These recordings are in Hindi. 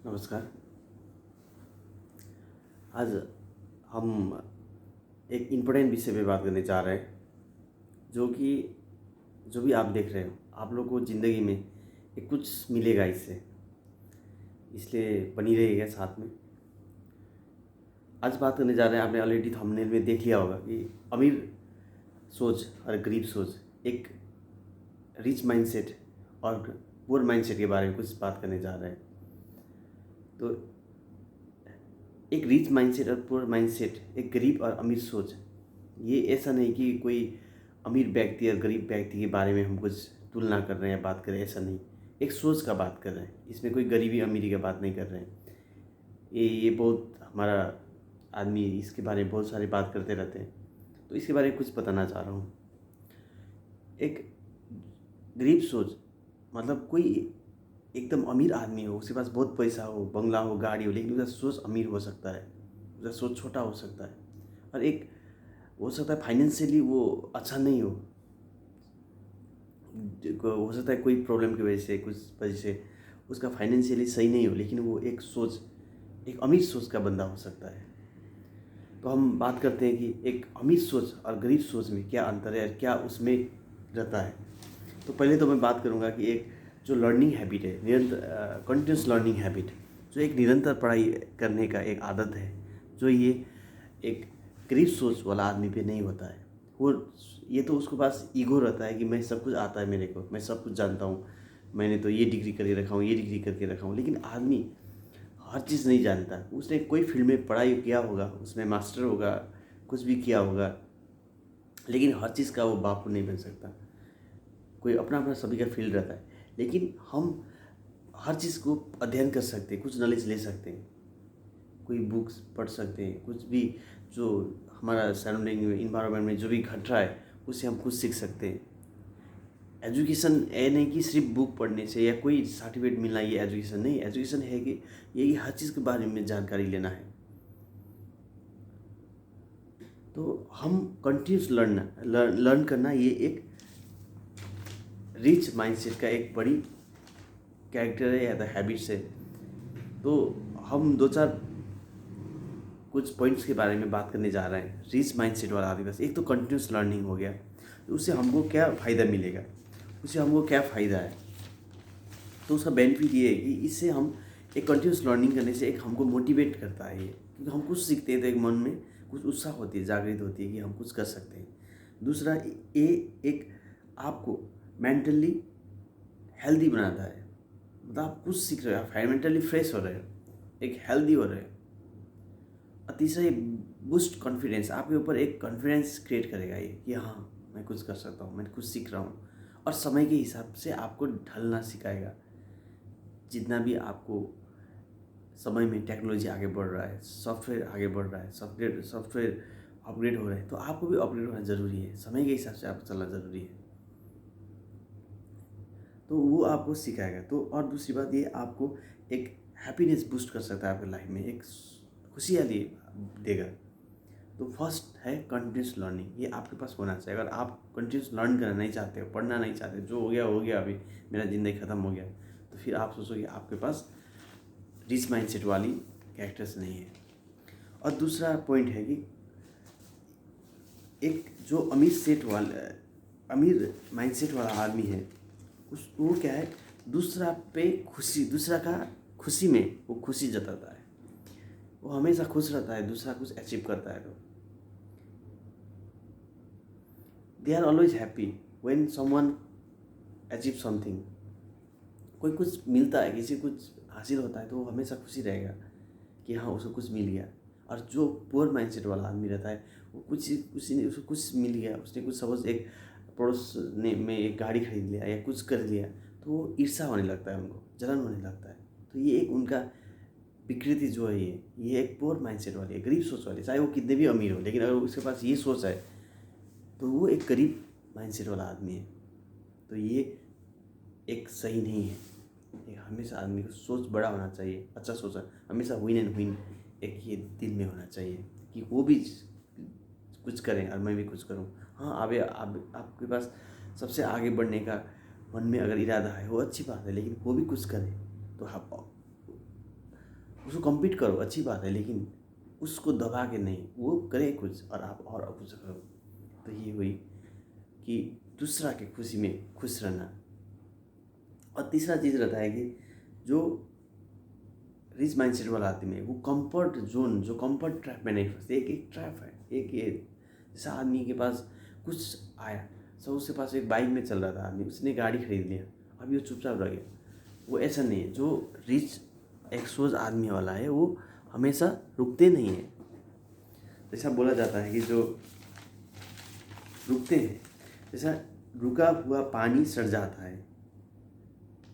नमस्कार। आज हम एक इम्पोर्टेंट विषय पे बात करने जा रहे हैं, जो कि जो भी आप देख रहे हो, आप लोग को ज़िंदगी में एक कुछ मिलेगा इससे, इसलिए बनी रहिएगा साथ में। आज बात करने जा रहे हैं, आपने ऑलरेडी थंबनेल में देख लिया होगा कि अमीर सोच और गरीब सोच, एक रिच माइंडसेट और पुअर माइंडसेट के बारे में कुछ बात करने जा रहे हैं। तो एक रिच माइंडसेट और पुअर माइंडसेट, एक गरीब और अमीर सोच, ये ऐसा नहीं कि कोई अमीर व्यक्ति और गरीब व्यक्ति के बारे में हम कुछ तुलना कर रहे हैं या बात कर रहे हैं, ऐसा नहीं। एक सोच का बात कर रहे हैं, इसमें कोई गरीबी अमीरी का बात नहीं कर रहे हैं। ये बहुत हमारा आदमी इसके बारे में बहुत सारी बात करते रहते हैं, तो इसके बारे में कुछ बताना चाह रहा हूँ। एक गरीब सोच मतलब कोई एकदम अमीर आदमी हो, उसके पास बहुत पैसा हो, बंगला हो, गाड़ी हो, लेकिन उसका सोच अमीर हो सकता है, उसका सोच छोटा हो सकता है। और एक हो सकता है फाइनेंशियली वो अच्छा नहीं हो सकता है कोई प्रॉब्लम की वजह से, कुछ वजह से उसका फाइनेंशियली सही नहीं हो, लेकिन वो एक सोच, एक अमीर सोच का बंदा हो सकता है। तो हम बात करते हैं कि एक अमीर सोच और गरीब सोच में क्या अंतर है और क्या उसमें रहता है। तो पहले तो मैं बात करूँगा कि एक जो लर्निंग हैबिट है, निरंतर कंटिन्यूस लर्निंग हैबिट, जो एक निरंतर पढ़ाई करने का एक आदत है, जो ये एक गरीब सोच वाला आदमी पे नहीं होता है। वो ये तो उसके पास ईगो रहता है कि मैं सब कुछ आता है, मेरे को मैं सब कुछ जानता हूँ, मैंने तो ये डिग्री करके रखा हूँ, ये डिग्री करके रखा हूँ। लेकिन आदमी हर चीज़ नहीं जानता। उसने कोई फील्ड में पढ़ाई किया होगा, उसमें मास्टर होगा, कुछ भी किया होगा, लेकिन हर चीज़ का वो बापू नहीं बन सकता। कोई अपना अपना सभी का फील्ड रहता है, लेकिन हम हर चीज़ को अध्ययन कर सकते हैं, कुछ नॉलेज ले सकते हैं, कोई बुक्स पढ़ सकते हैं, कुछ भी जो हमारा सराउंडिंग में, इन्वायरमेंट में जो भी घट रहा है, उससे हम कुछ सीख सकते हैं। एजुकेशन ये नहीं कि सिर्फ बुक पढ़ने से या कोई सर्टिफिकेट मिलना ये एजुकेशन नहीं। एजुकेशन है कि ये हर चीज़ के बारे में जानकारी लेना है। तो हम कंटिन्यूस लर्न करना, ये एक रिच माइंडसेट का एक बड़ी कैरेक्टर है या तो हैबिट्स है। तो हम दो चार कुछ पॉइंट्स के बारे में बात करने जा रहे हैं। रिच माइंडसेट वाला आदमी, बस एक तो कंटिन्यूस लर्निंग हो गया, तो उससे हमको क्या फ़ायदा मिलेगा, उससे हमको क्या फ़ायदा है। तो उसका बेनिफिट ये है कि इससे हम एक कंटिन्यूस लर्निंग करने से एक हमको मोटिवेट करता है ये, क्योंकि हम कुछ सीखते हैं तो एक मन में कुछ उत्साह होती है, जागृत होती है कि हम कुछ कर सकते हैं। दूसरा, ये एक आपको मेंटली हेल्दी बनाता है। मतलब आप कुछ सीख रहे हो, आप मेंटली फ्रेश हो रहे हो, एक हेल्दी हो रहे हो। और तीसरा, ये बूस्ट कॉन्फिडेंस, आपके ऊपर एक कॉन्फिडेंस क्रिएट करेगा ये कि हाँ मैं कुछ कर सकता हूँ, मैं कुछ सीख रहा हूँ। और समय के हिसाब से आपको ढलना सिखाएगा। जितना भी आपको समय में टेक्नोलॉजी आगे बढ़ रहा है, सॉफ्टवेयर आगे बढ़ रहा है, सॉफ्टवेयर अपग्रेड हो रहे हैं, तो आपको भी अपग्रेड होना ज़रूरी है। समय के हिसाब से आपको चलना ज़रूरी है, तो वो आपको सिखाएगा। तो और दूसरी बात, ये आपको एक हैप्पीनेस बूस्ट कर सकता है आपके लाइफ में, एक खुशहाली देगा। तो फर्स्ट है कंटिन्यूस लर्निंग, ये आपके पास होना चाहिए। अगर आप कंटिन्यूस लर्न करना नहीं चाहते हो, पढ़ना नहीं चाहते, जो हो गया अभी मेरा ज़िंदगी ख़त्म हो गया, तो फिर आप सोचोगे आपके पास रिच माइंडसेट वाली कैरेक्टर्स नहीं है। और दूसरा पॉइंट है कि एक जो अमीर माइंडसेट वाला आदमी है, उस वो क्या है, दूसरा का खुशी में वो खुशी जताता है। वो हमेशा खुश रहता है दूसरा कुछ अचीव करता है तो। They are always happy when someone achieve something. कोई कुछ मिलता है, किसी कुछ हासिल होता है, तो वो हमेशा खुशी रहेगा कि हाँ उसको कुछ मिल गया। और जो पुअर माइंडसेट वाला आदमी रहता है, वो उसको कुछ मिल गया, उसने कुछ सपोज एक पड़ोस ने में एक गाड़ी खरीद लिया या कुछ कर लिया, तो वो ईर्ष्या होने लगता है, उनको जलन होने लगता है। तो ये एक उनका विकृति जो है, ये एक पुअर माइंडसेट वाली है, गरीब सोच वाली। चाहे वो कितने भी अमीर हो, लेकिन अगर उसके पास ये सोच है, तो वो एक गरीब माइंडसेट वाला आदमी है। तो ये एक सही नहीं है। एक हमेशा आदमी को सोच बड़ा होना चाहिए, अच्छा सोचा, हमेशा विन एंड विन एक ये दिल में होना चाहिए कि वो भी कुछ करें और मैं भी कुछ करूं। हाँ, आपके पास सबसे आगे बढ़ने का मन में अगर इरादा है, वो अच्छी बात है, लेकिन वो भी कुछ करें। तो आप उसको कम्पीट करो, अच्छी बात है, लेकिन उसको दबा के नहीं, वो करे कुछ और आप और कुछ करो। तो ये हुई कि दूसरा के खुशी में खुश रहना। और तीसरा चीज़ रहता है कि जो रिच माइंडसेट वाला आदमी है वो कंफर्ट जोन, जो कंफर्ट ट्रैप में नहीं फंसते। एक एक ट्रैप है, एक ये जैसा आदमी के पास कुछ आया, सब उसके पास एक बाइक में चल रहा था आदमी, उसने गाड़ी खरीद लिया, अभी वो चुपचाप रह गया। वो ऐसा नहीं है। जो रिच एक्सपोज आदमी वाला है वो हमेशा रुकते नहीं है। जैसा बोला जाता है कि जो रुकते हैं, जैसा रुका हुआ पानी सड़ जाता है,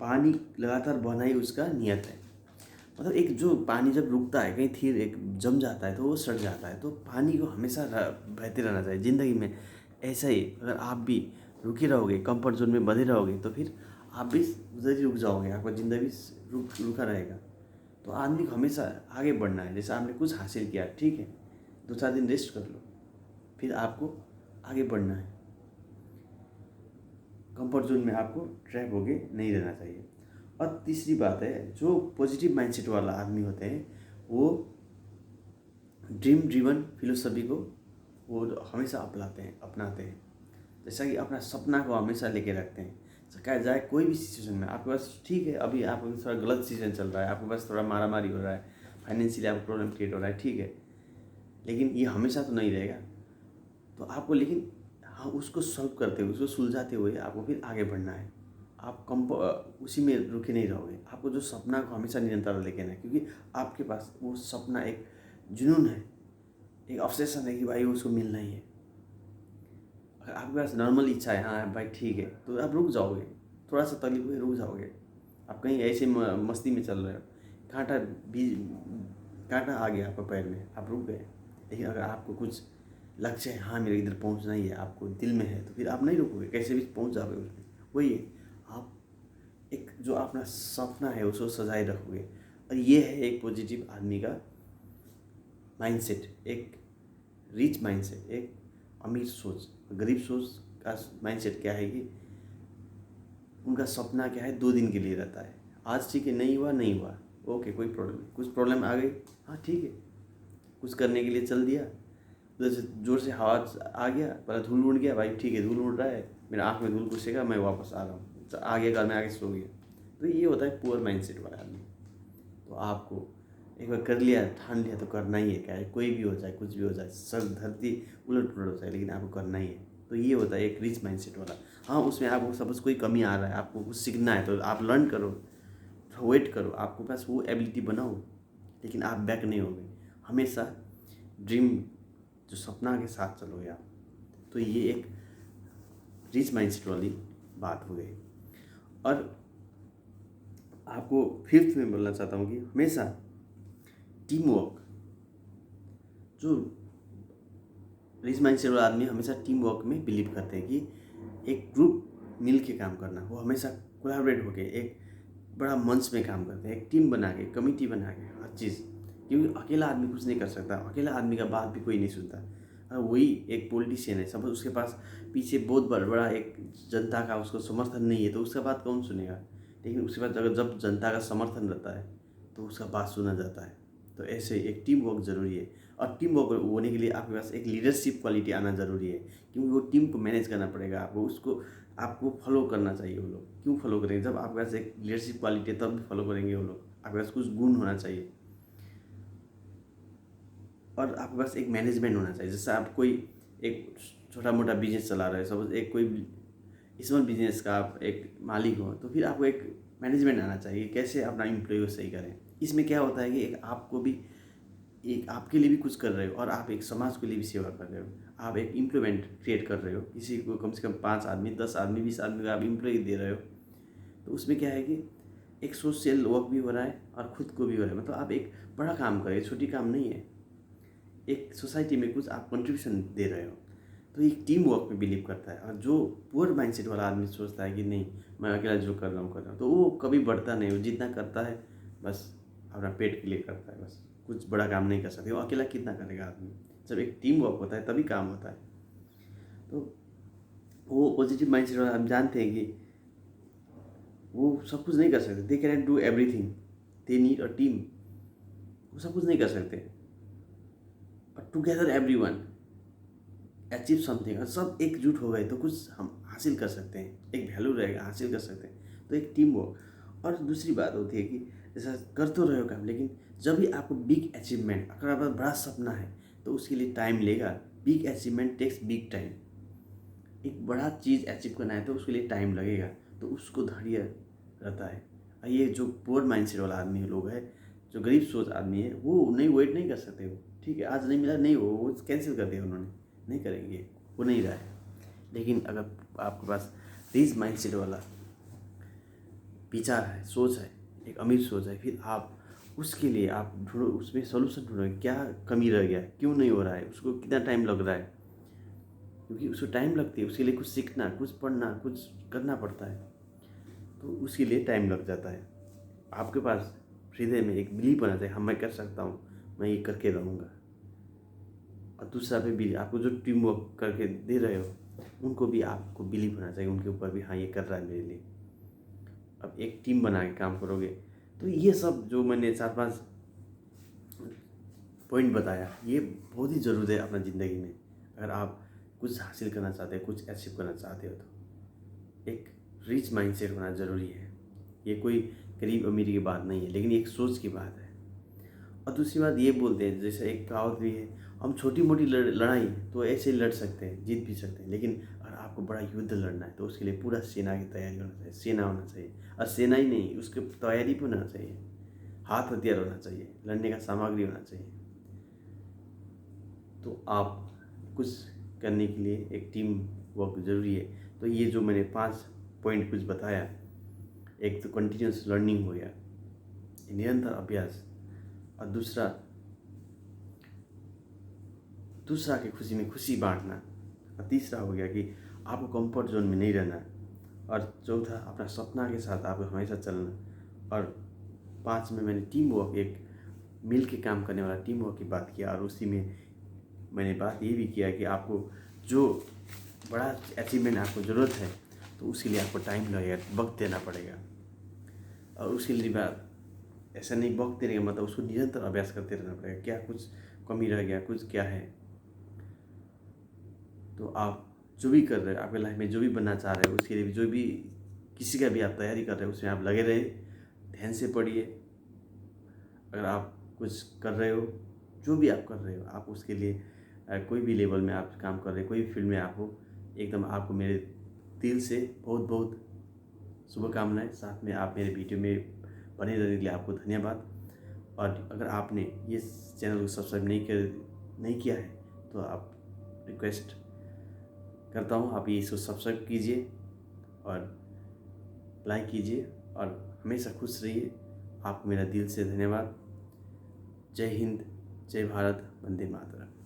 पानी लगातार बहना ही उसका नियत है। मतलब एक जो पानी जब रुकता है, कहीं थीर एक जम जाता है तो वो सड़ जाता है। तो पानी को हमेशा बहते रहना चाहिए ज़िंदगी में। ऐसा ही अगर आप भी रुके रहोगे, कंफर्ट जोन में बंधे रहोगे, तो फिर आप भी उधर ही रुक जाओगे, आपका ज़िंदगी रुका रहेगा। तो आदमी को हमेशा आगे बढ़ना है। जैसे आपने कुछ हासिल किया, ठीक है, 2-4 दिन रेस्ट कर लो, फिर आपको आगे बढ़ना है। कंफर्ट जोन में आपको ट्रैप होके नहीं रहना चाहिए। और तीसरी बात है, जो पॉजिटिव माइंडसेट वाला आदमी होते हैं वो ड्रीम ड्रिवन फिलोसफी को वो हमेशा अपनाते हैं। जैसा कि अपना सपना को हमेशा लेके रखते हैं, चाहे जाए कोई भी सिचुएशन में। आपके पास ठीक है, अभी आपको थोड़ा गलत सिचुएशन चल रहा है, आपके पास थोड़ा मारामारी हो रहा है, फाइनेंशियली आपको प्रॉब्लम क्रिएट हो रहा है, ठीक है, लेकिन ये हमेशा तो नहीं रहेगा। तो आपको लेकिन हाँ, उसको सॉल्व करते हुए, उसको सुलझाते हुए आपको फिर आगे बढ़ना है। आप उसी में रुके नहीं रहोगे। आपको जो सपना को हमेशा निरंतर लेके आना है, क्योंकि आपके पास वो सपना एक जुनून है, एक ऑब्सेशन है कि भाई उसको मिलना ही है। अगर आपके पास नॉर्मल इच्छा है, हाँ भाई ठीक है, तो आप रुक जाओगे, थोड़ा सा तकलीफ हुए रुक जाओगे। आप कहीं ऐसे मस्ती में चल रहे हो, कांटा भी कांटा आ गया आपके पैर में, आप रुक गए। लेकिन अगर आपको कुछ लक्ष्य है, हाँ मेरे इधर पहुंचना ही है, आपको दिल में है, तो फिर आप नहीं रुकोगे, कैसे भी पहुंच जाओगे उसमें। वही है, आप एक जो अपना सपना है उसको सजाए रखोगे। और ये है एक पॉजिटिव आदमी का माइंडसेट, एक रिच माइंडसेट, एक अमीर सोच। गरीब सोच का माइंडसेट क्या है कि उनका सपना क्या है, 2 दिन के लिए रहता है। आज ठीक है, नहीं हुआ नहीं हुआ, ओके कोई प्रॉब्लम नहीं, कुछ प्रॉब्लम आ गई, हाँ ठीक है, कुछ करने के लिए चल दिया, उधर से जोर से हवा आ गया, पहले धूल उड़ गया, भाई ठीक है धूल उड़ रहा है, मेरे आँख में धूल घुसेगा, मैं वापस आ रहा हूँ, आ गया घर में, आगे सो गया। तो ये होता है पुअर माइंडसेट वाला आदमी। तो आपको एक बार कर लिया, ठान लिया, तो करना ही है, क्या है, कोई भी हो जाए, कुछ भी हो जाए, सब धरती उलट पुलट हो जाए, लेकिन आपको करना ही है। तो ये होता है एक रिच माइंडसेट वाला। हाँ, उसमें आपको सपोज कोई कमी आ रहा है, आपको कुछ सीखना है, तो आप लर्न करो, वेट करो, आपके पास वो एबिलिटी बनाओ, लेकिन आप बैक नहीं होगे, हमेशा ड्रीम जो सपना के साथ चलोगे आप। तो ये एक रिच माइंडसेट वाली बात हो गई। और आपको फिफ्थ में बोलना चाहता हूँ कि हमेशा टीम वर्क, जो रिच माइंडसेट वाला आदमी हमेशा टीम वर्क में बिलीव करते हैं कि एक ग्रुप मिल के काम करना, वो हमेशा कोलैबोरेट होके एक बड़ा मंच में काम करते हैं, एक टीम बना के, कमिटी बना के, हर चीज़। क्योंकि अकेला आदमी कुछ नहीं कर सकता, अकेला आदमी का बात भी कोई नहीं सुनता। वही एक पॉलिटिशियन है, सपोज उसके पास पीछे बहुत बड़ा एक जनता का उसको समर्थन नहीं है, तो उसका बात कौन सुनेगा। लेकिन उसके बाद अगर जब जनता का समर्थन रहता है तो उसका बात सुना जाता है। तो ऐसे एक टीम वर्क ज़रूरी है। और टीम वर्क होने के लिए आपके पास एक लीडरशिप क्वालिटी आना ज़रूरी है, क्योंकि वो टीम को मैनेज करना पड़ेगा आपको, उसको आपको फॉलो करना चाहिए। वो लोग क्यों फॉलो करेंगे, जब आपके पास एक लीडरशिप क्वालिटी है तब भी फॉलो करेंगे वो लोग। आपके पास कुछ गुण होना चाहिए और आपके पास एक मैनेजमेंट होना चाहिए। जैसे आप कोई एक छोटा मोटा बिजनेस चला रहे हो, सपोज एक कोई स्मॉल बिजनेस का आप एक मालिक हो, तो फिर आपको एक मैनेजमेंट आना चाहिए, कैसे अपना एम्प्लॉय को सही करें। इसमें क्या होता है कि एक आपको भी, एक आपके लिए भी कुछ कर रहे हो और आप एक समाज के लिए भी सेवा कर रहे हो। आप एक इम्प्लॉयमेंट क्रिएट कर रहे हो, किसी को कम से कम 5 आदमी, 10 आदमी, 20 आदमी का आप इम्प्लॉय दे रहे हो। तो उसमें क्या है कि एक सोशल वर्क भी हो रहा है और खुद को भी हो रहा है। मतलब आप एक बड़ा काम कर रहे हो, छोटी काम नहीं है, एक सोसाइटी में कुछ आप कंट्रीब्यूशन दे रहे हो। तो एक टीम वर्क में बिलीव करता है। और जो पुअर माइंडसेट वाला आदमी सोचता है कि नहीं मैं अकेला जो कर रहा हूँ, तो वो कभी बढ़ता नहीं। वो जितना करता है बस अपना पेट के लिए करता है, बस कुछ बड़ा काम नहीं कर सकते। वो अकेला कितना करेगा आदमी, जब एक टीम वर्क होता है तभी काम होता है। तो वो पॉजिटिव माइंडसेट वाला हम जानते हैं कि वो सब कुछ नहीं कर सकते, they can do everything, they need a team. वो सब कुछ नहीं कर सकते, but together everyone achieve something. और सब एकजुट हो गए तो कुछ हम हासिल कर सकते हैं, एक वैल्यू रहेगा, हासिल कर सकते हैं। तो एक टीम वर्क। और दूसरी बात होती है कि जैसा कर तो रहे हो काम, लेकिन जब भी आपको बिग अचीवमेंट, अगर आपका बड़ा सपना है तो उसके लिए टाइम लेगा। Big achievement takes big time. एक बड़ा चीज़ अचीव करना है तो उसके लिए टाइम लगेगा, तो उसको धैर्य रहता है। और ये जो पुअर माइंडसेट वाला आदमी लोग है, जो गरीब सोच आदमी है, वो नहीं वेट नहीं कर सकते। वो ठीक है, आज नहीं मिला, नहीं वो कैंसिल कर दिया उन्होंने, नहीं करेंगे, वो नहीं रहा है। लेकिन अगर आपके पास रिच माइंडसेट वाला विचार है, सोच है, एक अमीर सोच है, फिर आप उसके लिए आप ढूंढो, उसमें सोल्यूशन ढूंढो, क्या कमी रह गया, क्यों नहीं हो रहा है, उसको कितना टाइम लग रहा है। क्योंकि उसको टाइम लगती है, उसके लिए कुछ सीखना, कुछ पढ़ना, कुछ करना पड़ता है, तो उसके लिए टाइम लग जाता है। आपके पास हृदय में एक बिलीव होना चाहिए, हाँ मैं कर सकता हूँ, मैं ये करके रहूँगा। और दूसरा पे भी आपको जो टीम वर्क करके दे रहे हो, उनको भी आपको बिलीव होना चाहिए उनके ऊपर भी, हाँ ये कर रहा है मेरे लिए। अब एक टीम बना के काम करोगे तो ये सब जो मैंने 4-5 पॉइंट बताया, ये बहुत ही ज़रूरी है अपना ज़िंदगी में। अगर आप कुछ हासिल करना चाहते हैं, कुछ अचीव करना चाहते हो, तो एक रिच माइंडसेट होना ज़रूरी है। ये कोई गरीब अमीरी की बात नहीं है, लेकिन एक सोच की बात है। और दूसरी बात ये बोलते हैं, जैसे एक कहावत भी है, हम छोटी मोटी लड़ाई तो ऐसे लड़ सकते हैं, जीत भी सकते हैं, लेकिन अगर आपको बड़ा युद्ध लड़ना है तो उसके लिए पूरा सेना की तैयारी होना चाहिए, सेना होना चाहिए। और सेना ही नहीं, उसकी तैयारी भी होना चाहिए, हाथ हथियार होना चाहिए, लड़ने का सामग्री होना चाहिए। तो आप कुछ करने के लिए एक टीम वर्क ज़रूरी है। तो ये जो मैंने 5 पॉइंट कुछ बताया, एक तो कंटिन्यूस लर्निंग हो गया, निरंतर अभ्यास। और दूसरा की खुशी में खुशी बांटना। और तीसरा हो गया कि आपको कंफर्ट जोन में नहीं रहना। और चौथा, अपना सपना के साथ आपको हमेशा चलना। और 5 में मैंने टीम वर्क, एक मिल के काम करने वाला टीम वर्क की बात किया। और उसी में मैंने बात ये भी किया कि आपको जो बड़ा अचीवमेंट आपको ज़रूरत है तो उसके लिए आपको टाइम लगेगा, वक्त देना पड़ेगा। और उसके लिए बात ऐसा नहीं, वक्त देने का मतलब उसको निरंतर अभ्यास करते रहना पड़ेगा। क्या कुछ कमी रह गया, कुछ क्या है, तो आप जो भी कर रहे हो, आपके लाइफ में जो भी बनना चाह रहे हो, उसके लिए जो भी किसी का भी आप तैयारी कर रहे हो, उसमें आप लगे रहे, ध्यान से पढ़िए। अगर आप कुछ कर रहे हो, जो भी आप कर रहे हो, आप उसके लिए कोई भी लेवल में आप काम कर रहे हो, कोई भी फील्ड में आप हो, एकदम आपको मेरे दिल से बहुत बहुत शुभकामनाएं। साथ में आप मेरे वीडियो में बने रहने के लिए आपको धन्यवाद। और अगर आपने ये चैनल को सब्सक्राइब नहीं किया है तो आप रिक्वेस्ट करता हूँ, आप ये इसको सब्सक्राइब कीजिए और लाइक कीजिए और हमेशा खुश रहिए। आपको मेरा दिल से धन्यवाद। जय हिंद, जय भारत, वंदे मातरम।